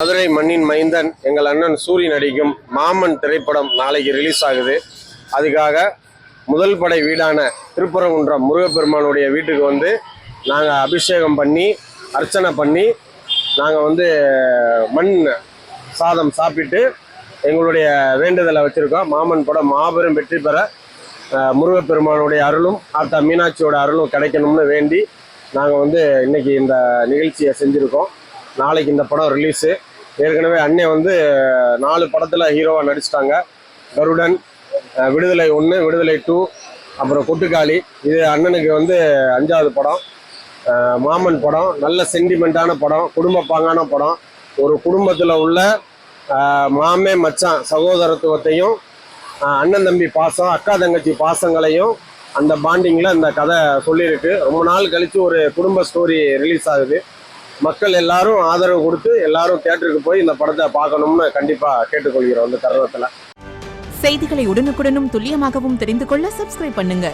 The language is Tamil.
மதுரை மண்ணின் மைந்தன் எங்கள் அண்ணன் சூரி நடிக்கும் மாமன் திரைப்படம் நாளைக்கு ரிலீஸ் ஆகுது. அதுக்காக முதல் படை வீடான திருப்பரங்குன்றம் முருகப்பெருமானுடைய வீட்டுக்கு வந்து நாங்கள் அபிஷேகம் பண்ணி அர்ச்சனை பண்ணி நாங்கள் மண் சாதம் சாப்பிட்டு எங்களுடைய வேண்டுதலை வச்சுருக்கோம். மாமன் படம் மாபெரும் வெற்றி பெற முருகப்பெருமானுடைய அருளும் ஆத்தா மீனாட்சியோட அருளும் கிடைக்கணும்னு வேண்டி நாங்கள் இன்னைக்கு இந்த நிகழ்ச்சியை செஞ்சுருக்கோம். நாளைக்கு இந்த படம் ரிலீஸு. ஏற்கனவே அண்ணன் 4 படத்தில் ஹீரோவாக நடிச்சிட்டாங்க. கருடன், விடுதலை 1, விடுதலை 2, அப்புறம் கொட்டுக்காளி. இது அண்ணனுக்கு 5வது படம். மாமன் படம் நல்ல சென்டிமெண்ட்டான படம், குடும்ப பாங்கான படம். ஒரு குடும்பத்தில் உள்ள மாமே மச்சான் சகோதரத்துவத்தையும் அண்ணன் தம்பி பாசம், அக்கா தங்கச்சி பாசங்களையும் அந்த பாண்டிங்கில் இந்த கதை சொல்லியிருக்கு. ரொம்ப நாள் கழித்து ஒரு குடும்ப ஸ்டோரி ரிலீஸ் ஆகுது. மக்கள் எல்லாரும் ஆதரவு கொடுத்து எல்லாரும் தியேட்டருக்கு போய் இந்த படத்தை பார்க்கணும்னு கண்டிப்பாக கேட்டுக்கொள்கிறோம். இந்த தருணத்தில் செய்திகளை உடனுக்குடனும் துல்லியமாகவும் தெரிந்து கொள்ள சப்ஸ்கிரைப் பண்ணுங்க.